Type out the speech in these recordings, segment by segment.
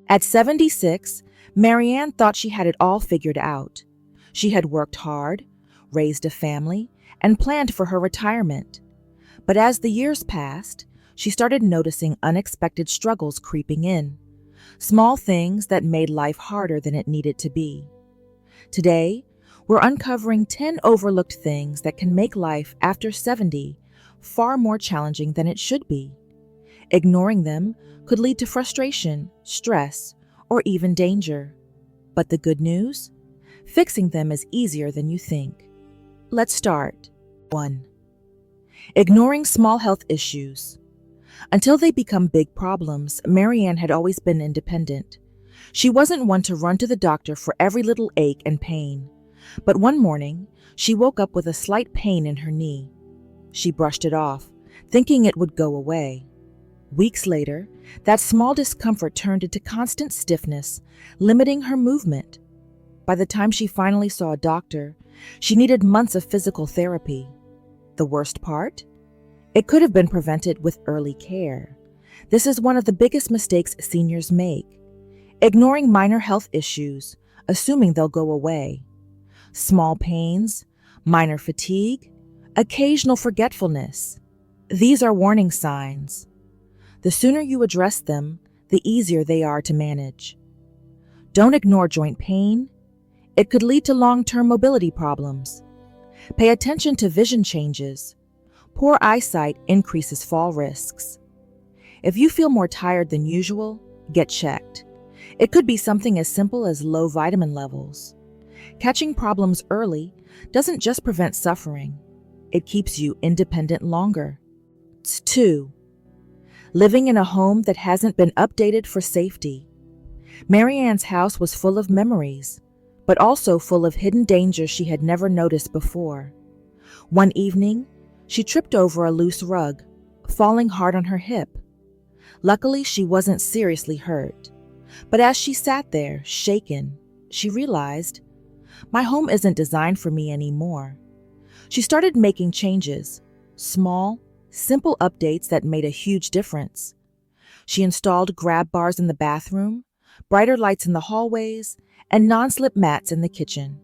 At 76, Marianne thought she had it all figured out. She had worked hard, raised a family, and planned for her retirement. But as the years passed, she started noticing unexpected struggles creeping in, small things that made life harder than it needed to be. Today, we're uncovering 10 overlooked things that can make life after 70 far more challenging than it should be. Ignoring them could lead to frustration, stress, or even danger. But the good news? Fixing them is easier than you think. Let's start. 1. Ignoring small health issues. Until they become big problems, Marianne had always been independent. She wasn't one to run to the doctor for every little ache and pain. But one morning, she woke up with a slight pain in her knee. She brushed it off, thinking it would go away. Weeks later, that small discomfort turned into constant stiffness, limiting her movement. By the time she finally saw a doctor, she needed months of physical therapy. The worst part? It could have been prevented with early care. This is one of the biggest mistakes seniors make. Ignoring minor health issues, assuming they'll go away. Small pains, minor fatigue, occasional forgetfulness. These are warning signs. The sooner you address them, the easier they are to manage. Don't ignore joint pain. It could lead to long-term mobility problems. Pay attention to vision changes. Poor eyesight increases fall risks. If you feel more tired than usual, get checked. It could be something as simple as low vitamin levels. Catching problems early doesn't just prevent suffering. It keeps you independent longer. 2. Living in a home that hasn't been updated for safety. Marianne's house was full of memories, but also full of hidden dangers she had never noticed before. One evening, she tripped over a loose rug, falling hard on her hip. Luckily, she wasn't seriously hurt. But as she sat there, shaken, she realized, my home isn't designed for me anymore. She started making changes, small, simple updates that made a huge difference. She installed grab bars in the bathroom, brighter lights in the hallways, and non-slip mats in the kitchen.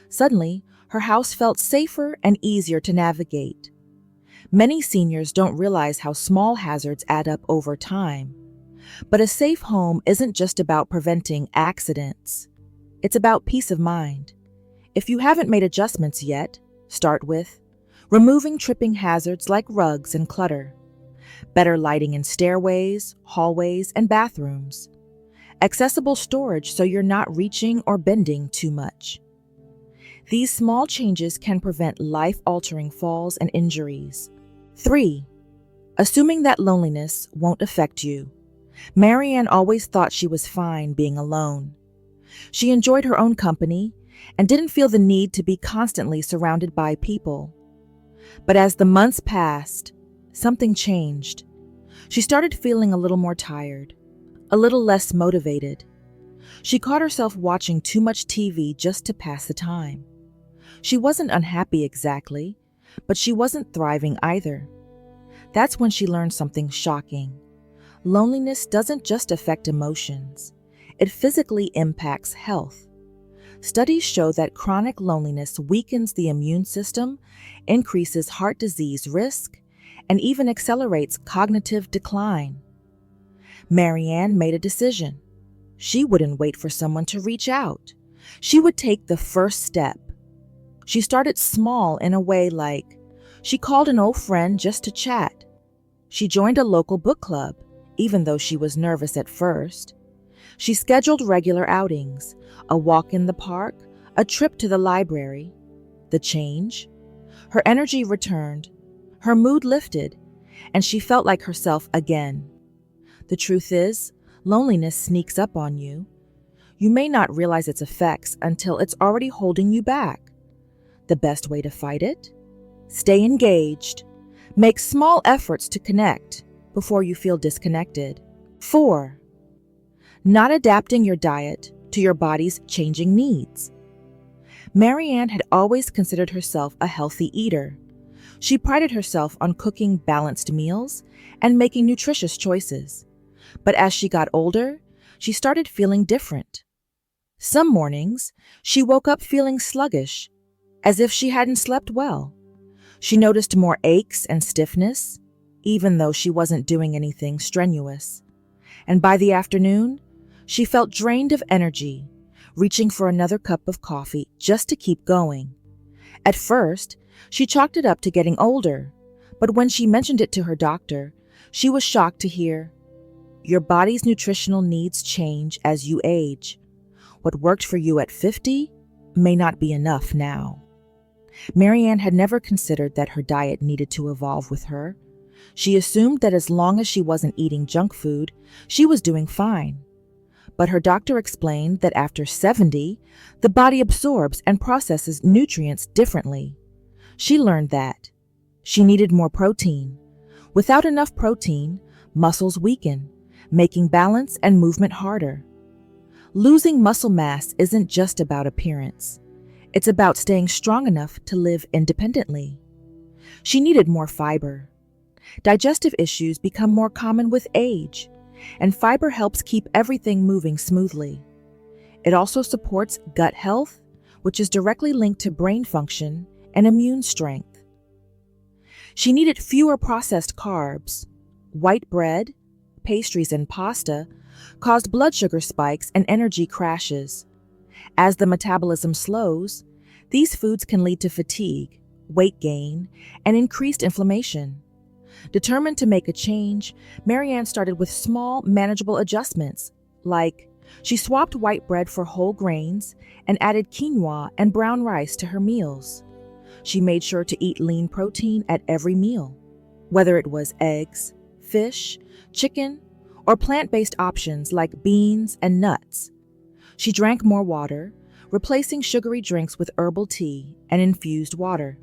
Suddenly, her house felt safer and easier to navigate. Many seniors don't realize how small hazards add up over time. But a safe home isn't just about preventing accidents. It's about peace of mind. If you haven't made adjustments yet, start with removing tripping hazards like rugs and clutter, better lighting in stairways, hallways, and bathrooms, accessible storage so you're not reaching or bending too much. These small changes can prevent life-altering falls and injuries. 3. Assuming that loneliness won't affect you. Marianne always thought she was fine being alone. She enjoyed her own company and didn't feel the need to be constantly surrounded by people. But as the months passed, something changed. She started feeling a little more tired, a little less motivated. She caught herself watching too much TV just to pass the time. She wasn't unhappy exactly, but she wasn't thriving either. That's when she learned something shocking. Loneliness doesn't just affect emotions. It physically impacts health. Studies show that chronic loneliness weakens the immune system, increases heart disease risk, and even accelerates cognitive decline. Marianne made a decision. She wouldn't wait for someone to reach out. She would take the first step. She started small in a way like, she called an old friend just to chat. She joined a local book club, even though she was nervous at first. She scheduled regular outings, a walk in the park, a trip to the library. The change? Her energy returned, her mood lifted, and she felt like herself again. The truth is, loneliness sneaks up on you. You may not realize its effects until it's already holding you back. The best way to fight it? Stay engaged. Make small efforts to connect before you feel disconnected. 4. Not adapting your diet to your body's changing needs. Marianne had always considered herself a healthy eater. She prided herself on cooking balanced meals and making nutritious choices. But as she got older, she started feeling different. Some mornings, she woke up feeling sluggish, as if she hadn't slept well. She noticed more aches and stiffness, even though she wasn't doing anything strenuous. And by the afternoon, she felt drained of energy, reaching for another cup of coffee just to keep going. At first, she chalked it up to getting older, but when she mentioned it to her doctor, she was shocked to hear, "Your body's nutritional needs change as you age. What worked for you at 50 may not be enough now." Marianne had never considered that her diet needed to evolve with her. She assumed that as long as she wasn't eating junk food, she was doing fine. But her doctor explained that after 70, the body absorbs and processes nutrients differently. She learned that she needed more protein. Without enough protein, muscles weaken, making balance and movement harder. Losing muscle mass isn't just about appearance. It's about staying strong enough to live independently. She needed more fiber. Digestive issues become more common with age, and fiber helps keep everything moving smoothly. It also supports gut health, which is directly linked to brain function and immune strength. She needed fewer processed carbs. White bread, pastries, and pasta caused blood sugar spikes and energy crashes. As the metabolism slows, these foods can lead to fatigue, weight gain, and increased inflammation. Determined to make a change, Marianne started with small, manageable adjustments, like she swapped white bread for whole grains and added quinoa and brown rice to her meals. She made sure to eat lean protein at every meal, whether it was eggs, fish, chicken, or plant-based options like beans and nuts. She drank more water, replacing sugary drinks with herbal tea and infused water.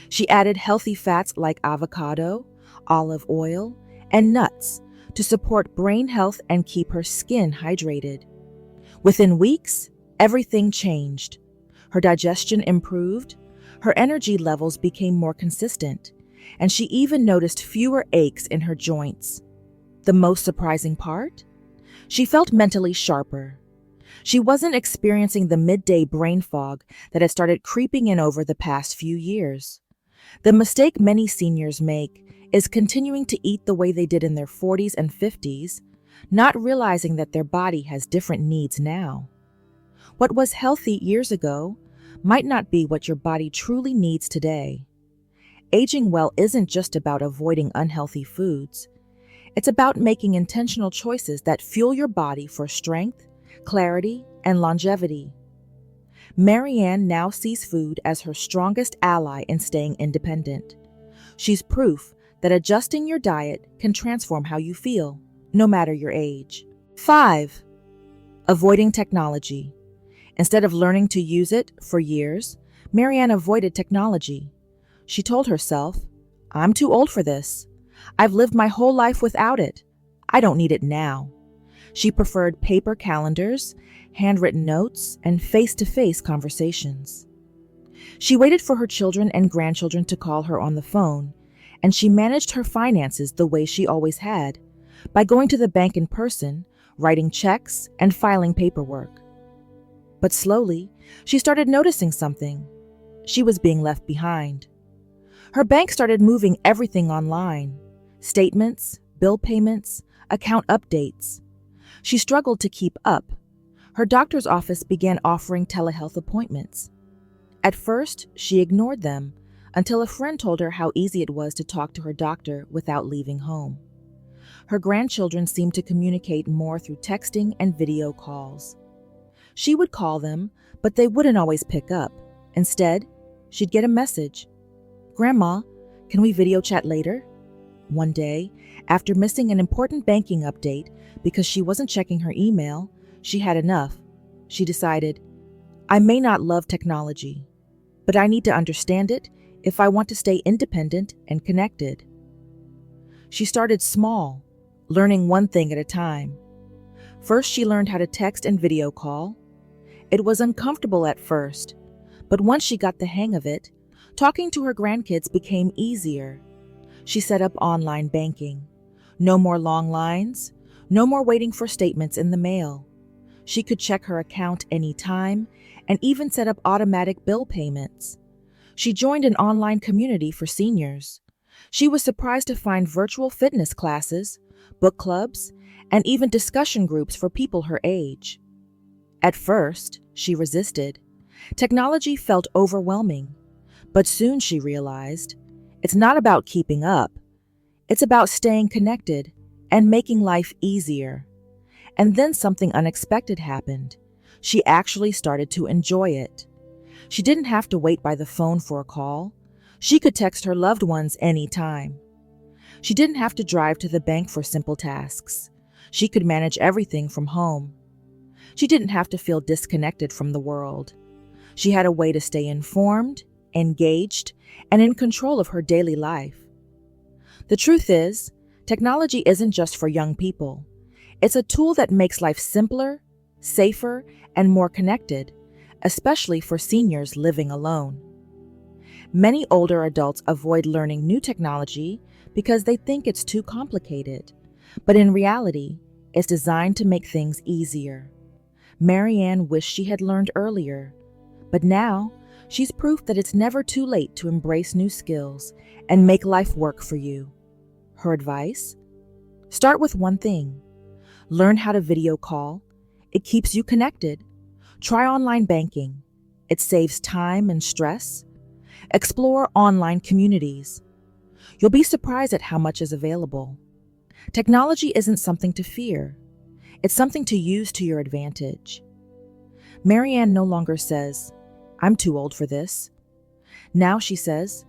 She added healthy fats like avocado, olive oil, and nuts to support brain health and keep her skin hydrated. Within weeks, everything changed. Her digestion improved, her energy levels became more consistent, and she even noticed fewer aches in her joints. The most surprising part? She felt mentally sharper. She wasn't experiencing the midday brain fog that had started creeping in over the past few years. The mistake many seniors make is continuing to eat the way they did in their 40s and 50s, not realizing that their body has different needs now. What was healthy years ago might not be what your body truly needs today. Aging well isn't just about avoiding unhealthy foods. It's about making intentional choices that fuel your body for strength, clarity, and longevity. Marianne now sees food as her strongest ally in staying independent. She's proof that adjusting your diet can transform how you feel, no matter your age. 5. Avoiding technology. Instead of learning to use it for years, Marianne avoided technology. She told herself, "I'm too old for this. I've lived my whole life without it. I don't need it now." She preferred paper calendars, handwritten notes, and face-to-face conversations. She waited for her children and grandchildren to call her on the phone, and she managed her finances the way she always had, by going to the bank in person, writing checks, and filing paperwork. But slowly, she started noticing something. She was being left behind. Her bank started moving everything online: statements, bill payments, account updates. She struggled to keep up. Her doctor's office began offering telehealth appointments. At first, she ignored them until a friend told her how easy it was to talk to her doctor without leaving home. Her grandchildren seemed to communicate more through texting and video calls. She would call them, but they wouldn't always pick up. Instead, she'd get a message. "Grandma, can we video chat later?" One day, after missing an important banking update because she wasn't checking her email, she had enough. She decided, "I may not love technology, but I need to understand it if I want to stay independent and connected." She started small, learning one thing at a time. First, she learned how to text and video call. It was uncomfortable at first, but once she got the hang of it, talking to her grandkids became easier. She set up online banking. No more long lines, No more waiting for statements in the mail. She could check her account anytime and even set up automatic bill payments. She joined an online community for seniors. She was surprised to find virtual fitness classes, book clubs, and even discussion groups for people her age. At first, she resisted. Technology felt overwhelming, but soon she realized it's not about keeping up. It's about staying connected and making life easier. And then something unexpected happened. She actually started to enjoy it. She didn't have to wait by the phone for a call. She could text her loved ones anytime. She didn't have to drive to the bank for simple tasks. She could manage everything from home. She didn't have to feel disconnected from the world. She had a way to stay informed, engaged, and in control of her daily life. The truth is, technology isn't just for young people. It's a tool that makes life simpler, safer, and more connected, especially for seniors living alone. Many older adults avoid learning new technology because they think it's too complicated, but in reality, it's designed to make things easier. Marianne wished she had learned earlier, but now she's proof that it's never too late to embrace new skills and make life work for you. Her advice? Start with one thing. Learn how to video call. It keeps you connected. Try online banking. It saves time and stress. Explore online communities. You'll be surprised at how much is available. Technology isn't something to fear. It's something to use to your advantage. Marianne no longer says, "I'm too old for this." Now she says,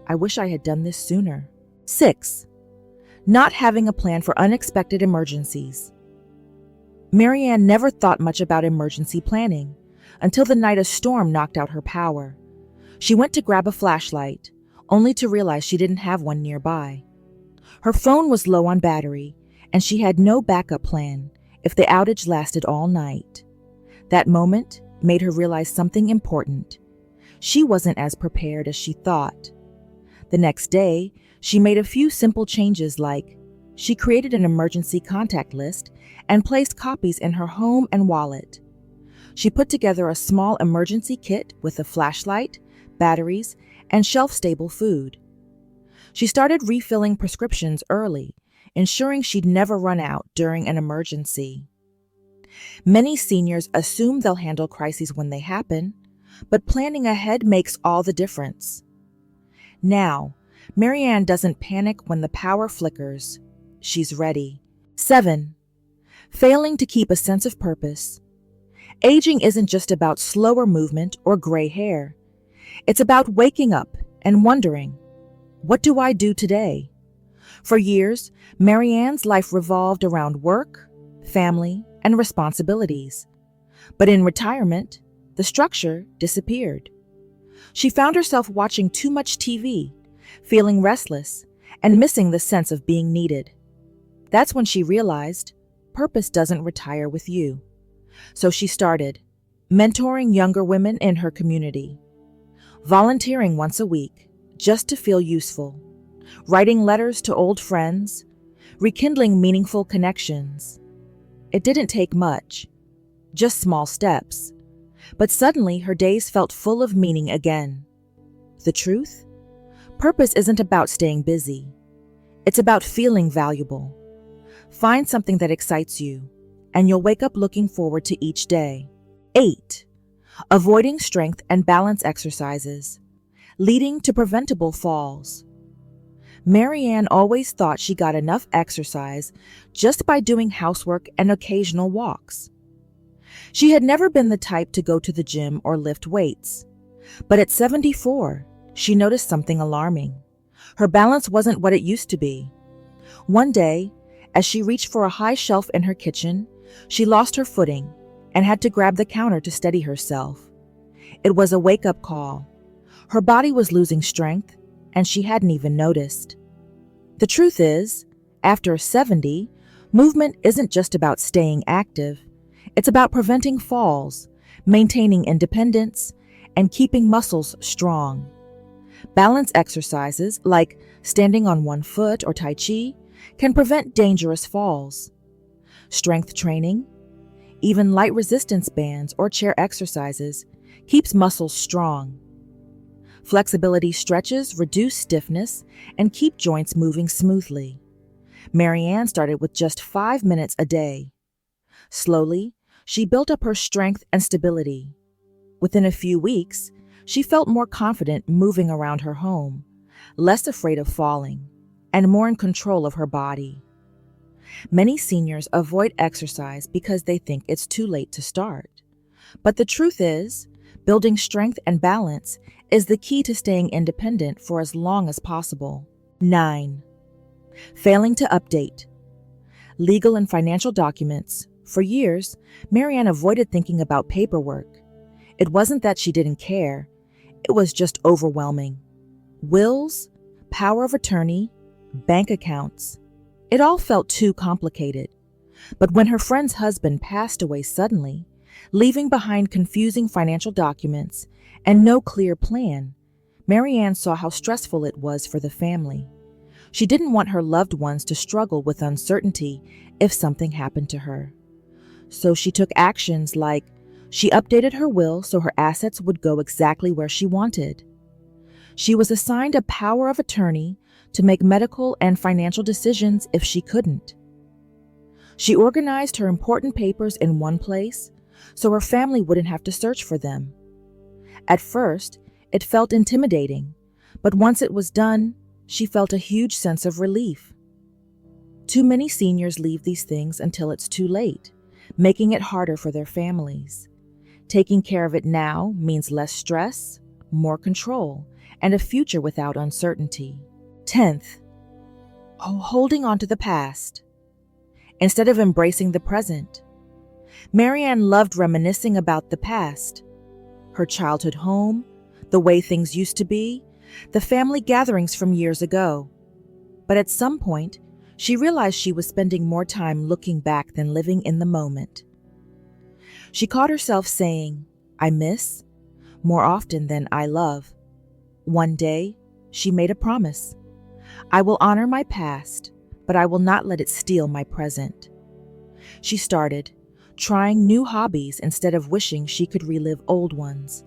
"I wish I had done this sooner." 6. Not having a plan for unexpected emergencies. Marianne never thought much about emergency planning until the night a storm knocked out her power. She went to grab a flashlight, only to realize she didn't have one nearby. Her phone was low on battery, and she had no backup plan if the outage lasted all night. That moment made her realize something important. She wasn't as prepared as she thought. The next day, she made a few simple changes like she created an emergency contact list and placed copies in her home and wallet. She put together a small emergency kit with a flashlight, batteries, and shelf-stable food. She started refilling prescriptions early, ensuring she'd never run out during an emergency. Many seniors assume they'll handle crises when they happen, but planning ahead makes all the difference. Now, Marianne doesn't panic when the power flickers. She's ready. 7. Failing to keep a sense of purpose. Aging isn't just about slower movement or gray hair. It's about waking up and wondering, what do I do today? For years, Marianne's life revolved around work, family, and responsibilities. But in retirement, the structure disappeared. She found herself watching too much TV, feeling restless, and missing the sense of being needed. That's when she realized purpose doesn't retire with you. So she started mentoring younger women in her community, volunteering once a week just to feel useful, writing letters to old friends, rekindling meaningful connections. It didn't take much, just small steps, but suddenly her days felt full of meaning again. The truth? Purpose isn't about staying busy. It's about feeling valuable. Find something that excites you, and you'll wake up looking forward to each day. 8. Avoiding strength and balance exercises, leading to preventable falls. Marianne always thought she got enough exercise just by doing housework and occasional walks. She had never been the type to go to the gym or lift weights. But at 74, she noticed something alarming. Her balance wasn't what it used to be. One day, as she reached for a high shelf in her kitchen, she lost her footing and had to grab the counter to steady herself. It was a wake-up call. Her body was losing strength, and she hadn't even noticed. The truth is, after 70, movement isn't just about staying active. It's about preventing falls, maintaining independence, and keeping muscles strong. Balance exercises like standing on one foot or Tai Chi can prevent dangerous falls. Strength training, even light resistance bands or chair exercises, keeps muscles strong. Flexibility stretches reduce stiffness and keep joints moving smoothly. Marianne started with just 5 minutes a day. Slowly, she built up her strength and stability. Within a few weeks, she felt more confident moving around her home, less afraid of falling, and more in control of her body. Many seniors avoid exercise because they think it's too late to start. But the truth is, building strength and balance is the key to staying independent for as long as possible. 9. Failing to update legal and financial documents. For years, Marianne avoided thinking about paperwork. It wasn't that she didn't care, it was just overwhelming. Wills, power of attorney, bank accounts. It all felt too complicated. But when her friend's husband passed away suddenly, leaving behind confusing financial documents and no clear plan, Marianne saw how stressful it was for the family. She didn't want her loved ones to struggle with uncertainty if something happened to her. So she took actions like she updated her will so her assets would go exactly where she wanted. She was assigned a power of attorney to make medical and financial decisions if she couldn't. She organized her important papers in one place so her family wouldn't have to search for them. At first, it felt intimidating, but once it was done, she felt a huge sense of relief. Too many seniors leave these things until it's too late, making it harder for their families. Taking care of it now means less stress, more control, and a future without uncertainty. 10th, holding on to the past instead of embracing the present. Marianne loved reminiscing about the past, her childhood home, the way things used to be, the family gatherings from years ago. But at some point, she realized she was spending more time looking back than living in the moment. She caught herself saying, "I miss," more often than "I love." One day, she made a promise. "I will honor my past, but I will not let it steal my present." She started trying new hobbies instead of wishing she could relive old ones,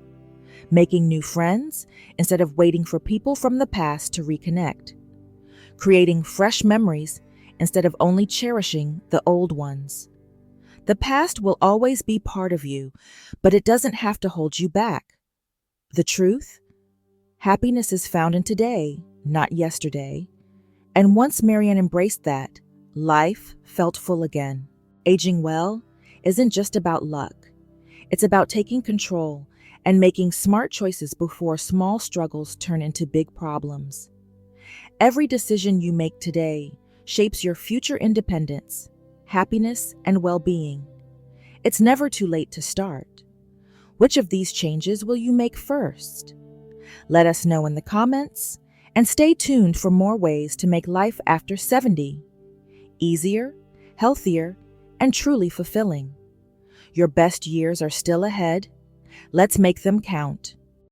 making new friends instead of waiting for people from the past to reconnect, creating fresh memories instead of only cherishing the old ones. The past will always be part of you, but it doesn't have to hold you back. The truth? Happiness is found in today, not yesterday. And once Marianne embraced that, life felt full again. Aging well isn't just about luck. It's about taking control and making smart choices before small struggles turn into big problems. Every decision you make today shapes your future independence, happiness, and well-being. It's never too late to start. Which of these changes will you make first? Let us know in the comments, and stay tuned for more ways to make life after 70 easier, healthier, and truly fulfilling. Your best years are still ahead. Let's make them count.